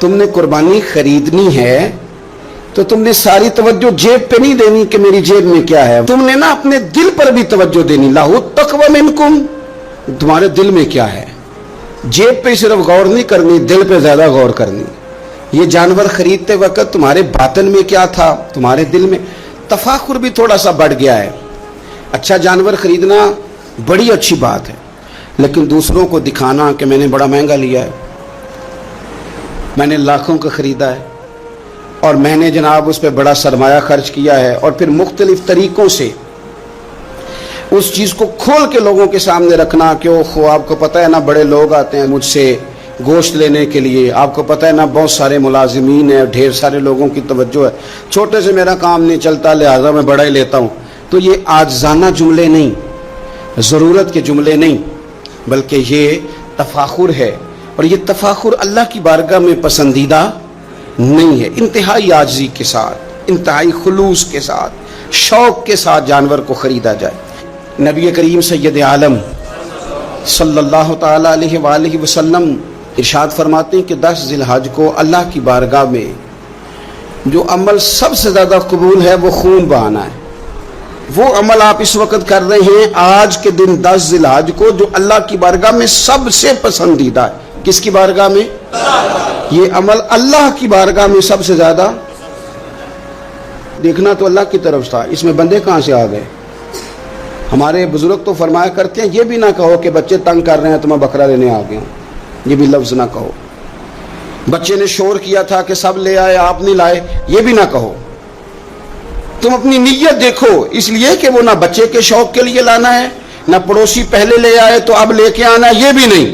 تم نے قربانی خریدنی ہے تو تم نے ساری توجہ جیب پہ نہیں دینی کہ میری جیب میں کیا ہے، تم نے نا اپنے دل پر بھی توجہ دینی. لاہو تقوی منکم، تمہارے دل میں کیا ہے. جیب پہ صرف غور نہیں کرنی، دل پہ زیادہ غور کرنی. یہ جانور خریدتے وقت تمہارے باطن میں کیا تھا، تمہارے دل میں. تفاخر بھی تھوڑا سا بڑھ گیا ہے. اچھا جانور خریدنا بڑی اچھی بات ہے، لیکن دوسروں کو دکھانا کہ میں نے بڑا مہنگا لیا ہے، میں نے لاکھوں کا خریدا ہے، اور میں نے جناب اس پہ بڑا سرمایہ خرچ کیا ہے، اور پھر مختلف طریقوں سے اس چیز کو کھول کے لوگوں کے سامنے رکھنا کہ وہ آپ کو پتہ ہے نا بڑے لوگ آتے ہیں مجھ سے گوشت لینے کے لیے، آپ کو پتہ ہے نا بہت سارے ملازمین ہیں، ڈھیر سارے لوگوں کی توجہ ہے، چھوٹے سے میرا کام نہیں چلتا لہذا میں بڑا ہی لیتا ہوں. تو یہ عاجزانہ جملے نہیں، ضرورت کے جملے نہیں، بلکہ یہ تفاخر ہے، اور یہ تفاخر اللہ کی بارگاہ میں پسندیدہ نہیں ہے. انتہائی عاجزی کے ساتھ، انتہائی خلوص کے ساتھ، شوق کے ساتھ جانور کو خریدا جائے. نبی کریم سید عالم صلی اللہ تعالی علیہ وآلہ وسلم ارشاد فرماتے ہیں کہ 10 ذی الحج کو اللہ کی بارگاہ میں جو عمل سب سے زیادہ قبول ہے وہ خون بہانا ہے. وہ عمل آپ اس وقت کر رہے ہیں آج کے دن 10 ذی الحج کو، جو اللہ کی بارگاہ میں سب سے پسندیدہ ہے. کس کی بارگاہ میں؟ یہ عمل اللہ کی بارگاہ میں سب سے زیادہ. دیکھنا تو اللہ کی طرف تھا، اس میں بندے کہاں سے آ گئے؟ ہمارے بزرگ تو فرمایا کرتے ہیں یہ بھی نہ کہو کہ بچے تنگ کر رہے ہیں تو میں بکرا لینے آ گیا ہوں، یہ بھی لفظ نہ کہو. بچے نے شور کیا تھا کہ سب لے آئے آپ نہیں لائے، یہ بھی نہ کہو. تم اپنی نیت دیکھو، اس لیے کہ وہ نہ بچے کے شوق کے لیے لانا ہے، نہ پڑوسی پہلے لے آئے تو اب لے کے آنا، یہ بھی نہیں،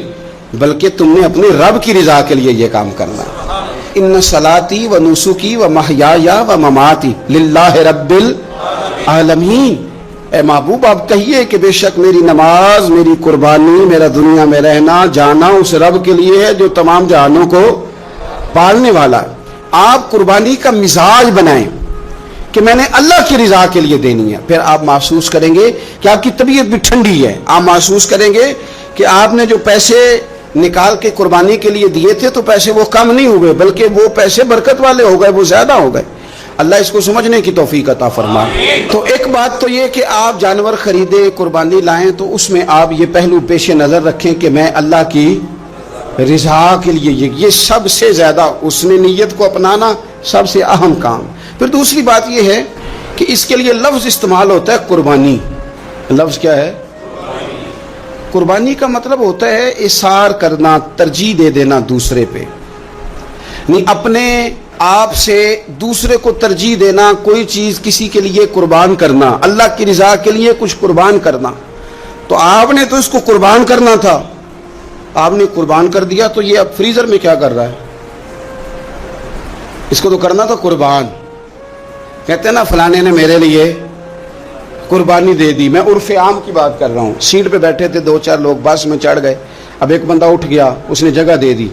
بلکہ تم نے اپنے رب کی رضا کے لیے یہ کام کرنا. ان صلاتی و نسکی و محیایا و مماتی للہ رب العالمین. اے محبوب آپ کہیے کہ بے شک میری نماز، میری قربانی، میرا دنیا میں رہنا جانا اس رب کے لیے ہے جو تمام جہانوں کو پالنے والا ہے. آپ قربانی کا مزاج بنائیں کہ میں نے اللہ کی رضا کے لیے دینی ہے. پھر آپ محسوس کریں گے کہ آپ کی طبیعت بھی ٹھنڈی ہے. آپ محسوس کریں گے کہ آپ نے جو پیسے نکال کے قربانی کے لیے دیے تھے تو پیسے وہ کم نہیں ہوئے، بلکہ وہ پیسے برکت والے ہو گئے، وہ زیادہ ہو گئے. اللہ اس کو سمجھنے کی توفیق عطا فرمائے. تو ایک بات تو یہ کہ آپ جانور خریدیں، قربانی لائیں، تو اس میں آپ یہ پہلو پیش نظر رکھیں کہ میں اللہ کی رضا کے لیے، یہ سب سے زیادہ اس نے نیت کو اپنانا سب سے اہم کام. پھر دوسری بات یہ ہے کہ اس کے لیے لفظ استعمال ہوتا ہے قربانی. لفظ کیا ہے؟ قربانی کا مطلب ہوتا ہے اثار کرنا، ترجیح دے دینا دوسرے پہ، نہیں اپنے آپ سے دوسرے کو ترجیح دینا. کوئی چیز کسی کے لیے قربان کرنا، اللہ کی رضا کے لیے کچھ قربان کرنا. تو آپ نے تو اس کو قربان کرنا تھا، آپ نے قربان کر دیا، تو یہ اب فریزر میں کیا کر رہا ہے؟ اس کو تو کرنا تھا قربان. کہتے ہیں نا فلانے نے میرے لیے قربانی دے دی. میں عرف عام کی بات کر رہا ہوں. سیٹ پہ بیٹھے تھے 2-4 لوگ، بس میں چڑھ گئے، اب ایک بندہ اٹھ گیا، اس نے جگہ دے دی،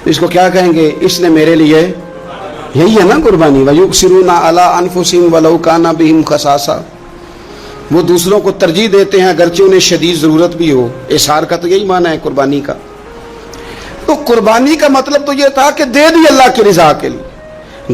اس کو کیا کہیں گے؟ اس نے میرے لیے، یہی ہے نا قربانی. وَيُؤْثِرُونَ عَلَىٰ أَنفُسِهِمْ وَلَوْ كَانَ بِهِمْ خَصَاصَةٌ. وہ دوسروں کو ترجیح دیتے ہیں اگرچہ انہیں شدید ضرورت بھی ہو. اثار کا تو یہی معنی ہے قربانی کا. تو قربانی کا مطلب تو یہ تھا کہ دے دی اللہ کی رضا کے لیے.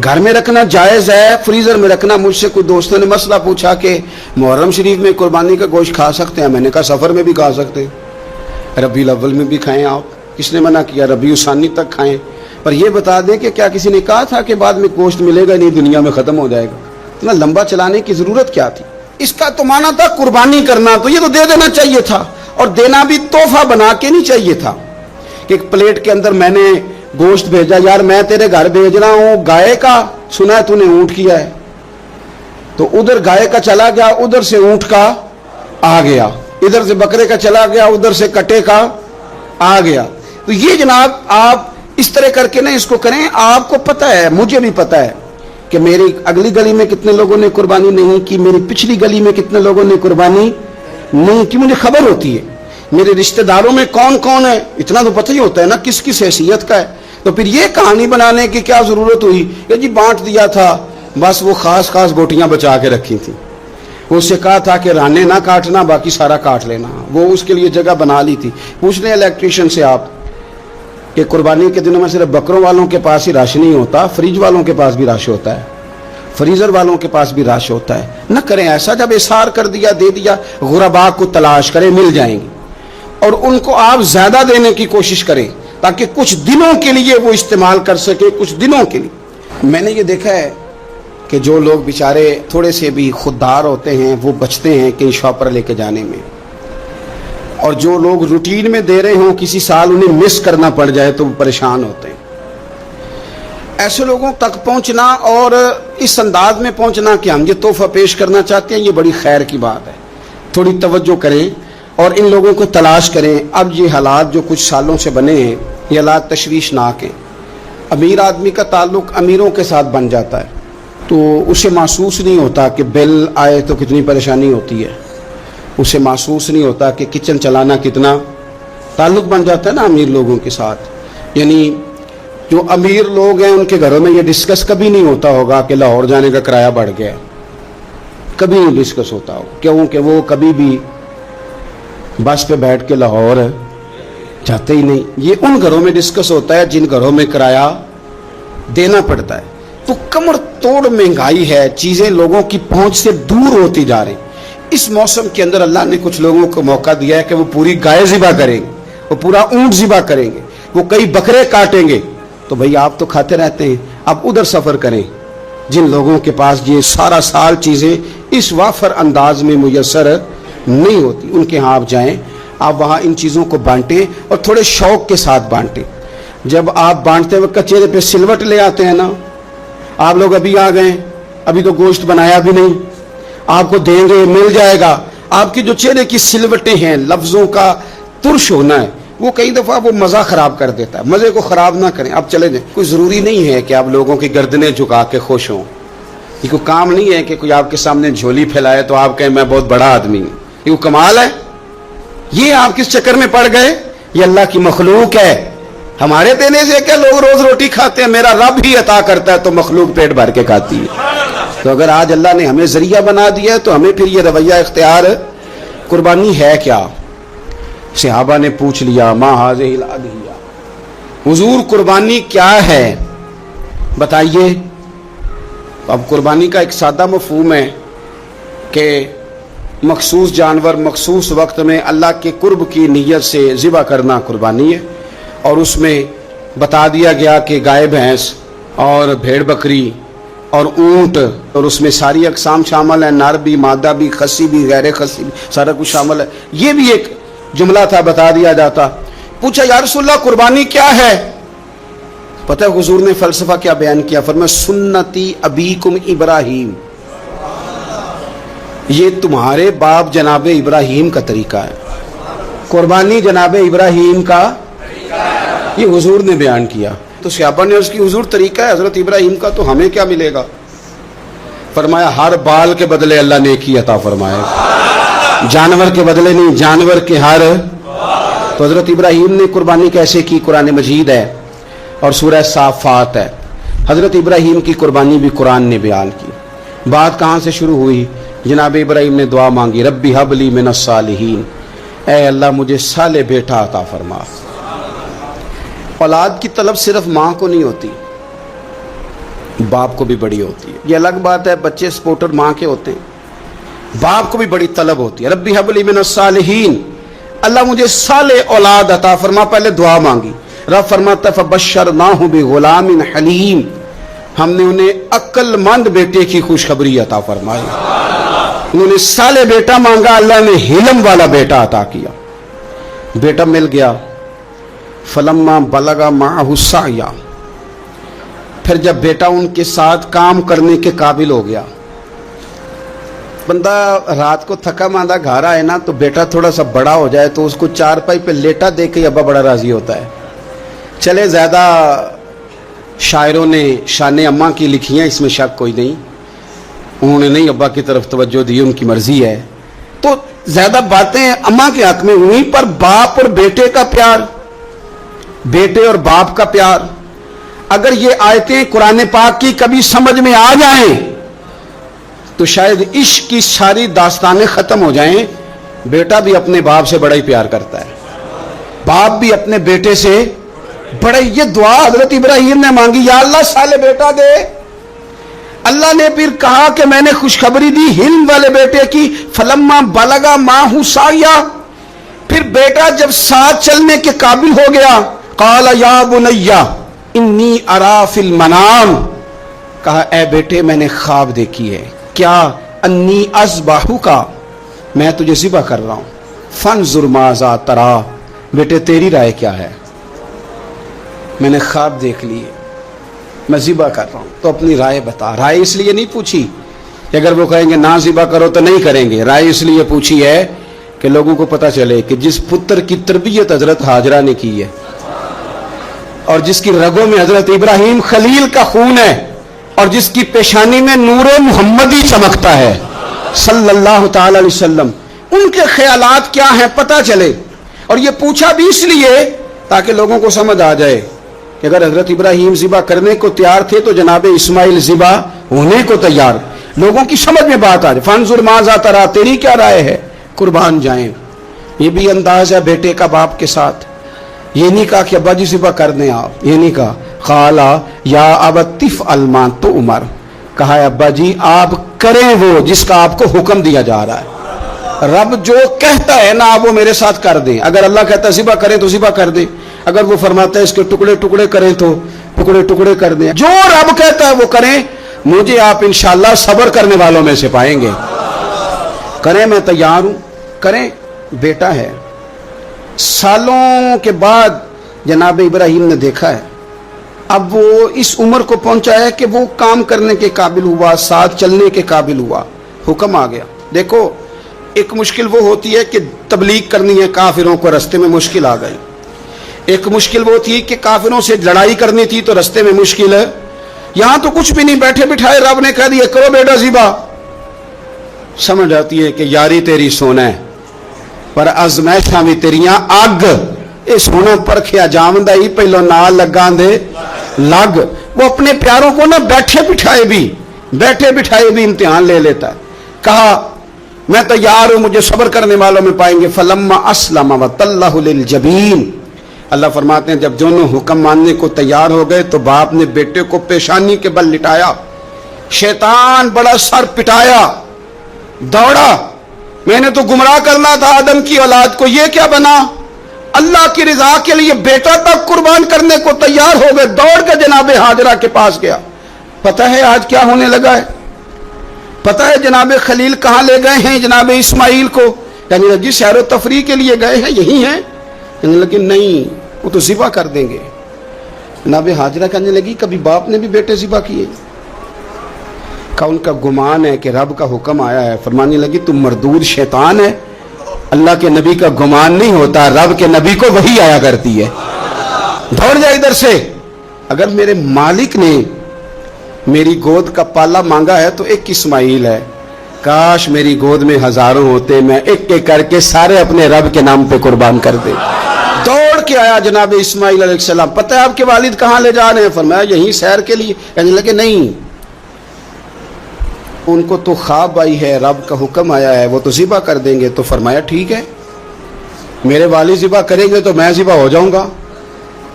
گھر میں رکھنا جائز ہے، فریزر میں رکھنا. مجھ سے کوئی دوستوں نے مسئلہ پوچھا کہ محرم شریف میں قربانی کا گوشت کھا سکتے ہیں؟ میں نے کہا سفر میں بھی کھا سکتے ہیں، ربیع الاول میں بھی کھائیں. آپ کس نے منع کیا؟ ربیع الثانی تک کھائیں. پر یہ بتا دیں کہ کیا کسی نے کہا تھا کہ بعد میں گوشت ملے گا نہیں، دنیا میں ختم ہو جائے گا؟ اتنا لمبا چلانے کی ضرورت کیا تھی؟ اس کا تو معنی تھا قربانی کرنا. تو یہ تو دے دینا چاہیے تھا، اور دینا بھی تحفہ بنا کے نہیں چاہیے تھا کہ ایک پلیٹ کے اندر میں نے گوشت بھیجا، یار میں تیرے گھر بھیج رہا ہوں، گائے کا سنا ہے تو نے اونٹ کیا ہے، تو ادھر گائے کا چلا گیا، ادھر سے اونٹ کا آ گیا، ادھر سے بکرے کا چلا گیا، ادھر سے کٹے کا آ گیا. تو یہ جناب آپ اس طرح کر کے نہ اس کو کریں. آپ کو پتہ ہے، مجھے بھی پتہ ہے کہ میری اگلی گلی میں کتنے لوگوں نے قربانی نہیں کی، میری پچھلی گلی میں کتنے لوگوں نے قربانی نہیں کی. مجھے خبر ہوتی ہے میرے رشتہ داروں میں کون کون ہے، اتنا تو پتہ ہی ہوتا ہے نا کس کس حیثیت کا ہے. تو پھر یہ کہانی بنانے کی کیا ضرورت ہوئی کہ جی بانٹ دیا تھا، بس وہ خاص خاص گوٹیاں بچا کے رکھی تھیں. وہ اس سے کہا تھا کہ رانے نہ کاٹنا، باقی سارا کاٹ لینا. وہ اس کے لیے جگہ بنا لی تھی. پوچھ لیں الیکٹریشین سے آپ کہ قربانی کے دنوں میں صرف بکروں والوں کے پاس ہی رش نہیں ہوتا، فریج والوں کے پاس بھی رش ہوتا ہے، فریزر والوں کے پاس بھی رش ہوتا ہے۔ نہ کریں ایسا، جب احصار کر دیا دے دیا، غرباء کو تلاش کریں، مل جائیں گے، اور ان کو آپ زیادہ دینے کی کوشش کریں تاکہ کچھ دنوں کے لیے وہ استعمال کر سکے، کچھ دنوں کے لیے۔ میں نے یہ دیکھا ہے کہ جو لوگ بیچارے تھوڑے سے بھی خوددار ہوتے ہیں وہ بچتے ہیں کہیں شاپر لے کے جانے میں، اور جو لوگ روٹین میں دے رہے ہوں کسی سال انہیں مس کرنا پڑ جائے تو وہ پریشان ہوتے ہیں۔ ایسے لوگوں تک پہنچنا اور اس انداز میں پہنچنا کہ ہم یہ تحفہ پیش کرنا چاہتے ہیں، یہ بڑی خیر کی بات ہے۔ تھوڑی توجہ کریں اور ان لوگوں کو تلاش کریں۔ اب یہ حالات جو کچھ سالوں سے بنے ہیں یہ حالات تشویشناک ہیں۔ امیر آدمی کا تعلق امیروں کے ساتھ بن جاتا ہے تو اسے محسوس نہیں ہوتا کہ بل آئے تو کتنی پریشانی ہوتی ہے، اسے محسوس نہیں ہوتا کہ کچن چلانا کتنا، تعلق بن جاتا ہے نا امیر لوگوں کے ساتھ۔ یعنی جو امیر لوگ ہیں ان کے گھروں میں یہ ڈسکس کبھی نہیں ہوتا ہوگا کہ لاہور جانے کا کرایہ بڑھ گیا، کبھی نہیں ڈسکس ہوتا ہوگا، کیونکہ وہ کبھی بھی بس پہ بیٹھ کے لاہور جاتے ہی نہیں۔ یہ ان گھروں میں ڈسکس ہوتا ہے جن گھروں میں کرایہ دینا پڑتا ہے۔ تو کمر توڑ مہنگائی ہے، چیزیں لوگوں کی پہنچ سے دور ہوتی جا رہی۔ اس موسم کے اندر اللہ نے کچھ لوگوں کو موقع دیا ہے کہ وہ پوری گائے ذبح کریں گے، وہ پورا اونٹ ذبح کریں گے، وہ کئی بکرے کاٹیں گے۔ تو بھئی آپ تو کھاتے رہتے ہیں، اب ادھر سفر کریں جن لوگوں کے پاس یہ سارا سال چیزیں اس وافر انداز میں میسر نہیں ہوتی، ان کے ہاں آپ جائیں، آپ وہاں ان چیزوں کو بانٹیں اور تھوڑے شوق کے ساتھ بانٹیں۔ جب آپ بانٹتے وقت چہرے پہ سلوٹ لے آتے ہیں نا، آپ لوگ ابھی آ گئے، ابھی تو گوشت بنایا بھی نہیں، آپ کو دیں گے، مل جائے گا، آپ کی جو چہرے کی سلوٹیں ہیں، لفظوں کا ترش ہونا ہے، وہ کئی دفعہ وہ مزہ خراب کر دیتا ہے۔ مزے کو خراب نہ کریں، آپ چلے جائیں۔ کوئی ضروری نہیں ہے کہ آپ لوگوں کی گردنیں جھکا کے خوش ہوں، یہ کوئی کام نہیں ہے کہ کوئی آپ کے سامنے جھولی پھیلائے تو آپ کہیں میں بہت بڑا آدمی ہوں، یہ کوئی کمال ہے؟ یہ آپ کس چکر میں پڑ گئے؟ یہ اللہ کی مخلوق ہے، ہمارے دینے سے کیا لوگ روز روٹی کھاتے ہیں، میرا رب ہی عطا کرتا ہے تو مخلوق پیٹ بھر کے کھاتی ہے۔ تو اگر آج اللہ نے ہمیں ذریعہ بنا دیا ہے تو ہمیں پھر یہ رویہ اختیار، قربانی ہے کیا؟ صحابہ نے پوچھ لیا ما ھذہ الاضحیہ، حضور قربانی کیا ہے بتائیے۔ اب قربانی کا ایک سادہ مفہوم ہے کہ مخصوص جانور مخصوص وقت میں اللہ کے قرب کی نیت سے ذبح کرنا قربانی ہے، اور اس میں بتا دیا گیا کہ گائے بھینس اور بھیڑ بکری اور اونٹ، اور اس میں ساری اقسام شامل ہیں، نر بھی مادہ بھی خصی بھی غیر خصی بھی، سارا کچھ شامل ہے۔ یہ بھی ایک جملہ تھا، بتا دیا جاتا۔ پوچھا یا رسول اللہ قربانی کیا ہے؟ پتہ ہے حضور نے فلسفہ کیا بیان کیا؟ فرمایا سنتی ابیکم ابراہیم، یہ تمہارے باپ جناب ابراہیم کا طریقہ ہے، قربانی جناب ابراہیم کا، یہ حضور نے بیان کیا۔ تو صحابہ نے اس کی حضور طریقہ ہے حضرت ابراہیم کا، تو ہمیں کیا ملے گا؟ فرمایا ہر بال کے بدلے اللہ نیکی عطا فرمائے، جانور کے بدلے نہیں، جانور کے ہر۔ تو حضرت ابراہیم نے قربانی کیسے کی؟ قرآن مجید ہے اور سورہ صافات ہے، حضرت ابراہیم کی قربانی بھی قرآن نے بیان کی۔ بات کہاں سے شروع ہوئی؟ جناب ابراہیم نے دعا مانگی ربی حب لی من الصالحین، اے اللہ مجھے صالح بیٹا عطا فرما۔ اولاد کی طلب صرف ماں کو نہیں ہوتی، باپ کو بھی بڑی ہوتی ہے۔ یہ الگ بات ہے بچے سپورٹر ماں کے ہوتے ہیں، باپ کو بھی بڑی طلب ہوتی ہے۔ ربی حب لی من الصالحین، اللہ مجھے صالح اولاد عطا فرما، پہلے دعا مانگی۔ رب فرماتا ہے فبشرناہ بغلام حلیم، ہم نے انہیں عقل مند بیٹے کی خوشخبری عطا فرمائی۔ انہوں نے صالح بیٹا مانگا، اللہ نے حلم والا بیٹا عطا کیا، بیٹا مل گیا۔ فلما بلغ معہ السعی، پھر جب بیٹا ان کے ساتھ کام کرنے کے قابل ہو گیا، بندہ رات کو تھکا ماندہ گھر آئے نا تو بیٹا تھوڑا سا بڑا ہو جائے تو اس کو چارپائی پہ لیٹا دیکھ کے ابا بڑا راضی ہوتا ہے۔ چلے زیادہ شاعروں نے شان اماں کی لکھی ہیں، اس میں شک کوئی نہیں، انہوں نے نہیں ابا کی طرف توجہ دی، ان کی مرضی ہے، تو زیادہ باتیں اماں کے حق میں ہوئی، پر باپ اور بیٹے کا پیار، بیٹے اور باپ کا پیار، اگر یہ آیتیں قرآن پاک کی کبھی سمجھ میں آ جائیں تو شاید عشق کی ساری داستانیں ختم ہو جائیں۔ بیٹا بھی اپنے باپ سے بڑا ہی پیار کرتا ہے، باپ بھی اپنے بیٹے سے بڑے یہ دعا حضرت ابراہیم نے مانگی، یا اللہ صالح بیٹا دے۔ اللہ نے پھر کہا کہ میں نے خوشخبری دی ہند والے بیٹے کی، فلما بلغا ماہ سعیا، پھر بیٹا جب ساتھ چلنے کے قابل ہو گیا، قال یا بنی انی ارا فی المنام، کہا اے بیٹے میں نے خواب دیکھی ہے، کیا؟ انی اذبحک، میں تجھے ذبح کر رہا ہوں، فانظر ماذا تری، بیٹے تیری رائے کیا ہے؟ میں نے خواب دیکھ لی ہے، میں ذبح کر رہا ہوں، تو اپنی رائے بتا۔ رائے اس لیے نہیں پوچھی کہ اگر وہ کہیں گے نہ ذبح کرو تو نہیں کریں گے، رائے اس لیے پوچھی ہے کہ لوگوں کو پتہ چلے کہ جس پتر کی تربیت حضرت ہاجرہ نے کی ہے اور جس کی رگوں میں حضرت ابراہیم خلیل کا خون ہے اور جس کی پیشانی میں نور محمدی چمکتا ہے صلی اللہ تعالی علیہ وسلم، ان کے خیالات کیا ہیں پتہ چلے۔ اور یہ پوچھا بھی اس لیے تاکہ لوگوں کو سمجھ آ جائے کہ اگر حضرت ابراہیم ذبح کرنے کو تیار تھے تو جناب اسماعیل ذبح ہونے کو تیار، لوگوں کی سمجھ میں بات آ جائے۔ فانظر ماذا تری، تیری کیا رائے ہے؟ قربان جائیں۔ یہ بھی انداز ہے بیٹے کا باپ کے ساتھ، یہ نہیں کہا کہ ابا جی ذبح کر دیں آپ، یہ نہیں کہا قالا یا ابت افعل ما تؤمر، کہا ہے ابا جی آپ کریں وہ جس کا آپ کو حکم دیا جا رہا ہے۔ رب جو کہتا ہے نا آپ وہ میرے ساتھ کر دیں، اگر اللہ کہتا ہے ذبح کریں تو ذبح کر دیں، اگر وہ فرماتا ہے اس کے ٹکڑے ٹکڑے کریں تو ٹکڑے ٹکڑے کر دیں، جو رب کہتا ہے وہ کریں۔ مجھے آپ انشاءاللہ صبر کرنے والوں میں سے پائیں گے۔ کریں، میں تیار ہوں، کریں۔ بیٹا ہے، سالوں کے بعد جناب ابراہیم نے دیکھا ہے، اب وہ اس عمر کو پہنچا ہے کہ وہ کام کرنے کے قابل ہوا، ساتھ چلنے کے قابل ہوا، حکم آ گیا۔ دیکھو ایک مشکل وہ ہوتی ہے کہ تبلیغ کرنی ہے، کافروں کو رستے میں مشکل آ گئی۔ ایک مشکل وہ تھی کہ کافروں سے لڑائی کرنی تھی تو رستے میں مشکل ہے۔ یہاں تو کچھ بھی نہیں، بیٹھے بٹھائے رب نے کہہ دیا کرو بیٹا ذبح۔ سمجھ آتی ہے کہ یاری تیری سونا ہے پر ازمائشاں بھی تیریاں اگ، اے سونا پرکھیا جامدہ ہی پہلو نال لگاں دے لگ۔ وہ اپنے پیاروں کو نہ بیٹھے بٹھائے بھی امتحان لے لیتا ہے۔ کہا میں تیار ہوں، مجھے صبر کرنے والوں میں پائیں گے۔ فلما اسلم وتلہ للجبین، اللہ فرماتے ہیں جب دونوں حکم ماننے کو تیار ہو گئے تو باپ نے بیٹے کو پیشانی کے بل لٹایا، شیطان بڑا سر پٹایا، دوڑا، میں نے تو گمراہ کرنا تھا آدم کی اولاد کو، یہ کیا بنا؟ اللہ کی رضا کے لیے بیٹا تک قربان کرنے کو تیار ہو گئے، دوڑ کے جناب ہاجرہ کے پاس گیا۔ پتہ ہے آج کیا ہونے لگا ہے؟ پتہ ہے جناب خلیل کہاں لے گئے ہیں جناب اسماعیل کو؟ کہنے لگی سیر و تفریح کے لیے گئے ہیں، یہی ہیں؟ کہنے لگی نہیں، وہ تو ذبح کر دیں گے۔ جناب ہاجرہ کہنے لگی کبھی باپ نے بھی بیٹے ذبح کیے؟ کہ ان کا گمان ہے کہ رب کا حکم آیا ہے۔ فرمانے لگی تم مردود شیطان ہے، اللہ کے نبی کا گمان نہیں ہوتا، رب کے نبی کو وحی آیا کرتی ہے، دوڑ جا ادھر سے۔ اگر میرے مالک نے میری گود کا پالا مانگا ہے تو ایک اسماعیل ہے، کاش میری گود میں ہزاروں ہوتے، میں ایک ایک کر کے سارے اپنے رب کے نام پہ قربان کر دے۔ دوڑ کے آیا جناب اسماعیل علیہ السلام۔ پتہ ہے آپ کے والد کہاں لے جا رہے ہیں؟ فرمایا یہیں سیر کے لیے۔ کہنے لگے نہیں، ان کو تو خواب آئی ہے، رب کا حکم آیا ہے، وہ تو ذبح کر دیں گے۔ تو فرمایا ٹھیک ہے، میرے والد ذبح کریں گے تو میں ذبح ہو جاؤں گا،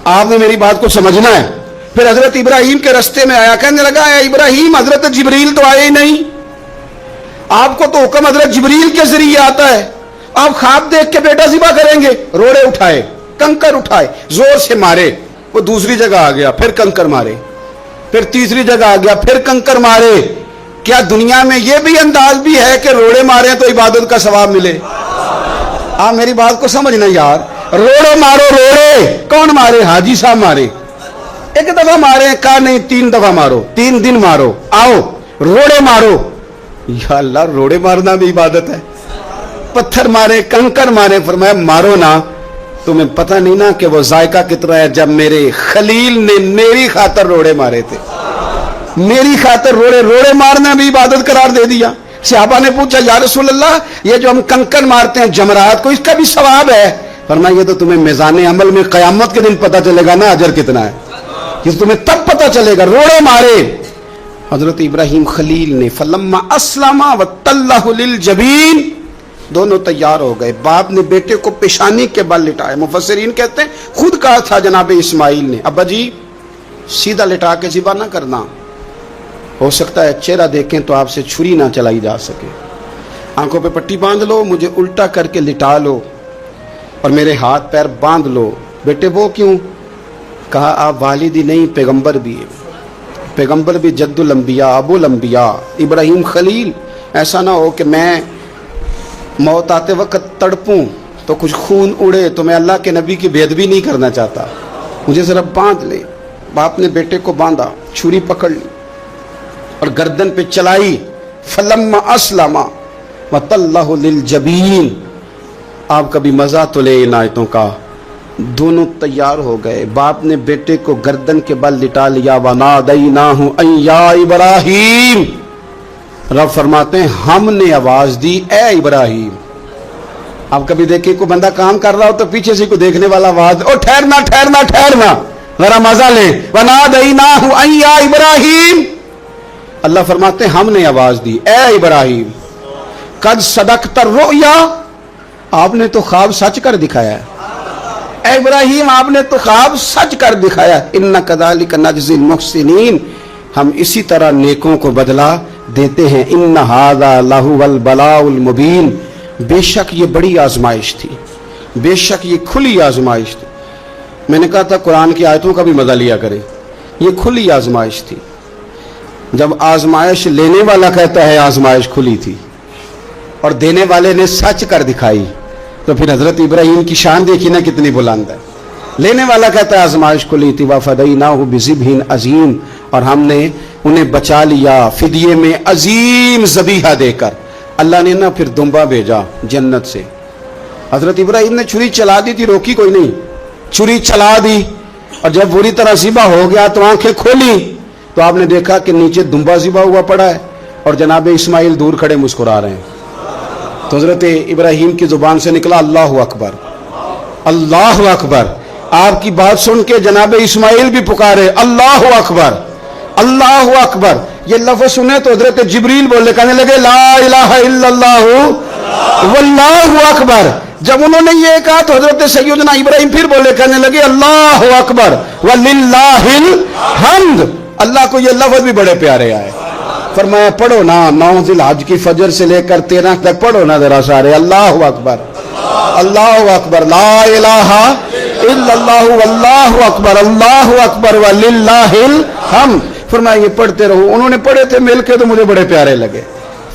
آپ نے میری بات کو سمجھنا ہے۔ پھر حضرت ابراہیم کے رستے میں آیا، کہنے لگا اے ابراہیم حضرت جبریل تو آئے ہی نہیں، آپ کو تو حکم حضرت جبریل کے ذریعے آتا ہے، آپ خواب دیکھ کے بیٹا ذبح کریں گے؟ روڑے اٹھائے، کنکر اٹھائے، زور سے مارے، وہ دوسری جگہ آ گیا، پھر کنکر مارے، پھر تیسری جگہ آ گیا، پھر کنکر مارے۔ کیا دنیا میں یہ بھی انداز بھی ہے کہ روڑے مارے تو عبادت کا ثواب ملے؟ آپ میری بات کو سمجھنا یار، روڑے مارو، روڑے کون مارے؟ حاجی صاحب مارے، ایک دفعہ مارے، کہا نہیں 3 دفعہ مارو، 3 دن مارو، آؤ روڑے مارو۔ یا اللہ، روڑے مارنا بھی عبادت ہے؟ پتھر مارے، کنکر مارے، فرمایا مارو نا، تمہیں پتہ نہیں نا کہ وہ ذائقہ کتنا ہے جب میرے خلیل نے میری خاطر روڑے مارے تھے، میری خاطر روڑے مارنا بھی عبادت قرار دے دیا۔ صحابہ نے پوچھا یا رسول اللہ یہ جو ہم کنکر مارتے ہیں جمرات کو، اس کا بھی ثواب ہے؟ فرمایا یہ تو تمہیں میزان عمل میں قیامت کے دن پتہ چلے گا نا اجر کتنا ہے، یہ تمہیں تب پتہ چلے گا۔ روڑے مارے حضرت ابراہیم خلیل نے۔ فلما اسلم وتلہ للجبین، دونوں تیار ہو گئے. باپ نے بیٹے کو پیشانی کے بل لٹایا. مفسرین کہتے ہیں خود کہا تھا جناب اسماعیل نے, ابا جی سیدھا لٹا کے ذبح نہ کرنا, ہو سکتا ہے چہرہ دیکھیں تو آپ سے چھری نہ چلائی جا سکے. آنکھوں پہ پٹی باندھ لو, مجھے الٹا کر کے لٹا لو اور میرے ہاتھ پیر باندھ لو. بیٹے وہ کیوں؟ کہا آپ والد ہی نہیں پیغمبر بھی ہیں, پیغمبر بھی جد الانبیاء ابو الانبیاء ابراہیم خلیل. ایسا نہ ہو کہ میں موت آتے وقت تڑپوں تو کچھ خون اڑے تو میں اللہ کے نبی کی بے ادبی نہیں کرنا چاہتا, مجھے ذرا باندھ لے. باپ نے بیٹے کو باندھا, چھری پکڑ لی اور گردن پہ چلائی. فلما اسلم وتلہ للجبین. آپ کبھی مزہ تو لے ان آیتوں کا. دونوں تیار ہو گئے. باپ نے بیٹے کو گردن کے بل لٹا لیا. ونادیناہ ان یا ابراہیم. رب فرماتے ہیں ہم نے آواز دی اے ابراہیم. آپ کبھی دیکھیں کوئی بندہ کام کر رہا ہو تو پیچھے سے کوئی دیکھنے والا آواز, او ٹھہرنا ٹھہرنا ٹھہرنا ذرا مزہ لے. ونادیناہ ان یا ابراہیم. اللہ فرماتے ہیں ہم نے آواز دی اے ابراہیم. قد صدقت الرؤیا. آپ نے تو خواب سچ کر دکھایا ہے. اے ابراہیم آپ نے تو خواب سچ کر دکھایا. اِنَّا كَذَلِكَ نَجْزِي الْمُحْسِنِينَ. ہم اسی طرح نیکوں کو بدلہ دیتے ہیں. اِنَّ هَذَا لَهُوَ الْبَلَاءُ الْمُبِينُ. بے شک یہ بڑی آزمائش تھی, بے شک یہ کھلی آزمائش تھی. میں نے کہا تھا قرآن کی آیتوں کا بھی مزہ لیا کریں. یہ کھلی آزمائش تھی. جب آزمائش لینے والا کہتا ہے آزمائش کھلی تھی اور دینے والے نے سچ کر دکھائی تو پھر حضرت ابراہیم کی شان دیکھی نا کتنی بلند ہے. لینے والا کہتا ہے آزمائش کھلی تھی. وَفَدَيْنَاهُ بِذِبْحٍ عَظِيمٍ. اور ہم نے انہیں بچا لیا فدیے میں عظیم ذبیحہ دے کر. اللہ نے نا پھر دمبا بھیجا جنت سے. حضرت ابراہیم نے چھری چلا دی تھی, روکی کوئی نہیں, چھری چلا دی اور جب بری طرح ذبح ہو گیا تو آنکھیں کھولی تو آپ نے دیکھا کہ نیچے دمبا ذبح ہوا پڑا ہے اور جناب اسماعیل دور کھڑے مسکرا رہے ہیں. تو حضرت ابراہیم کی زبان سے نکلا اللہ اکبر اللہ اکبر. آپ کی بات سن کے جناب اسماعیل بھی پکارے اللہ اکبر اللہ اکبر. یہ لفظ سنے تو حضرت جبریل بولے, کہنے لگے لا الہ الا اللہ واللہ اکبر. جب انہوں نے یہ کہا تو حضرت سیدنا ابراہیم پھر بولے, کہنے لگے اللہ اکبر وللہ الحمد. اللہ کو یہ لفظ بھی بڑے پیارے آئے. فرمایا پڑھو نا 9 ذی الحج کی فجر سے لے کر 13 تک پڑھو نا ذرا سارے اللہ اکبر اللہ اکبر لا الہ الا اللہ واللہ اکبر وللہ الحمد. فرمایا یہ پڑھتے رہو. انہوں نے پڑھے تھے مل کے تو مجھے بڑے پیارے لگے.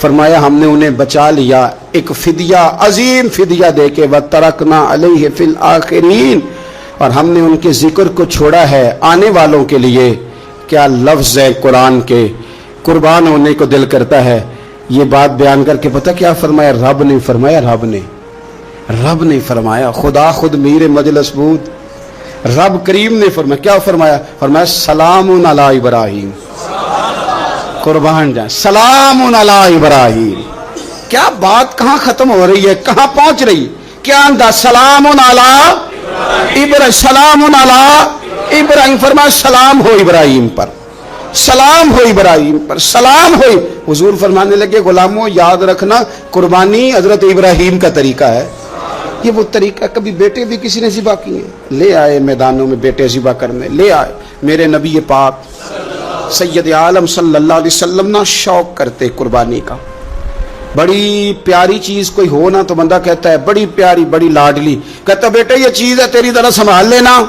فرمایا ہم نے انہیں بچا لیا ایک فدیہ عظیم فدیہ دے کے. وَتَرَكْنَا عَلَيْهِ فِي الْآخِرِينَ. اور ہم نے ان کے ذکر کو چھوڑا ہے آنے والوں کے لیے. کیا لفظ ہے قرآن کے, قربان ہونے کو دل کرتا ہے. یہ بات بیان کر کے پتہ کیا فرمایا؟ رب نے فرمایا, رب نے فرمایا, خدا خود میر مجلس بود رب کریم نے فرمایا. کیا فرمایا؟ فرمایا سلام علی ابراہیم. قربان جائیں, سلام علی ابراہیم. کیا بات کہاں ختم ہو رہی ہے, کہاں پہنچ رہی, کیا انداز. سلام علی ابراہیم, سلام علی ابراہیم. فرمایا سلام ہو ابراہیم پر, سلام ہو ابراہیم پر, سلام ہو. حضور فرمانے لگے غلاموں یاد رکھنا قربانی حضرت ابراہیم کا طریقہ ہے. یہ وہ طریقہ, کبھی بیٹے بھی کسی نے ذبح کیے, لے آئے میدانوں میں بیٹے ذبح کرنے, لے آئے. میرے نبی پاک سید عالم صلی اللہ علیہ وسلم نہ شوق کرتے قربانی کا. بڑی پیاری چیز کوئی ہو نا تو بندہ کہتا ہے بڑی پیاری بڑی لاڈلی, کہتا بیٹے یہ چیز ہے تیری ذرا سنبھال لینا.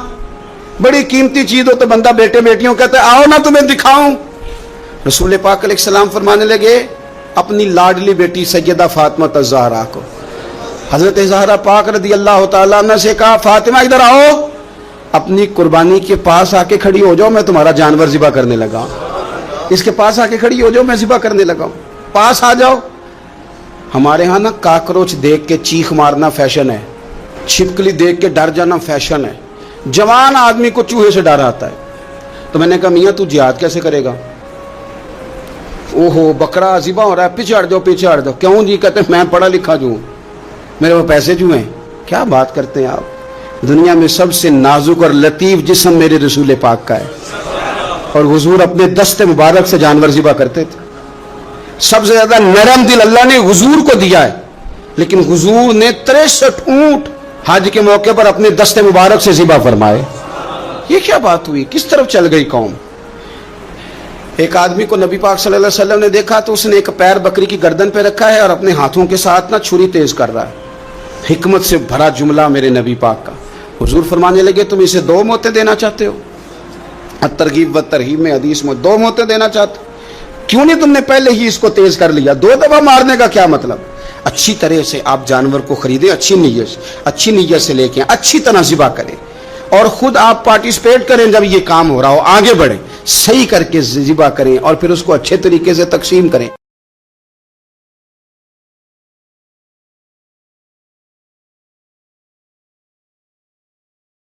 بڑی قیمتی چیز ہو تو بندہ بیٹے بیٹیوں کہتا ہے آؤ نا تمہیں دکھاؤں. رسول پاک علیہ السلام فرمانے لگے اپنی لاڈلی بیٹی سیدہ فاطمہ الزہرا کو, حضرت زہرا پاک رضی اللہ تعالیٰ عنہ سے کہا فاطمہ ادھر آؤ, اپنی قربانی کے پاس آ کے کھڑی ہو جاؤ, میں تمہارا جانور ذبح کرنے لگا. اس کے پاس آ کے کھڑی ہو جاؤ, میں ذبح کرنے لگا ہوں, پاس آ جاؤ. ہمارے ہاں نا کاکروچ دیکھ کے چیخ مارنا فیشن ہے, چھپکلی دیکھ کے ڈر جانا فیشن ہے. جوان آدمی کو چوہے سے ڈر آتا ہے. تو میں نے کہا میاں تو جہاد کیسے کرے گا؟ اوہو بکرا ذبح ہو رہا ہے, پیچھے ہٹ جاؤ پیچھے ہٹ جاؤ. کیوں جی؟ کہتے ہیں میں پڑھا لکھا جو ہوں, میرے وہ پیسے جو ہیں. کیا بات کرتے ہیں آپ. دنیا میں سب سے نازک اور لطیف جسم میرے رسول پاک کا ہے, اور حضور اپنے دست مبارک سے جانور ذبح کرتے تھے. سب سے زیادہ نرم دل اللہ نے حضور کو دیا ہے. لیکن حضور نے 63 اونٹ حج کے موقع پر اپنے دست مبارک سے ذبح فرمائے. یہ کیا بات ہوئی؟ کس طرف چل گئی قوم؟ ایک آدمی کو نبی پاک صلی اللہ علیہ وسلم نے دیکھا تو اس نے ایک پیر بکری کی گردن پہ رکھا ہے اور اپنے ہاتھوں کے ساتھ نا چھری تیز کر رہا ہے. حکمت سے بھرا جملہ میرے نبی پاک کا. حضور فرمانے لگے تم اسے 2 موتیں دینا چاہتے ہو؟ ترغیب و ترہیب میں حدیث میں 2 موتیں دینا چاہتے ہو؟ کیوں نہیں تم نے پہلے ہی اس کو تیز کر لیا؟ 2 دفعہ مارنے کا کیا مطلب؟ اچھی طرح سے آپ جانور کو خریدیں، اچھی نیت سے لے کے اچھی طرح ذبح کریں اور خود آپ پارٹیسپیٹ کریں. جب یہ کام ہو رہا ہو آگے بڑھیں، صحیح کر کے ذبح کریں اور پھر اس کو اچھے طریقے سے تقسیم کریں.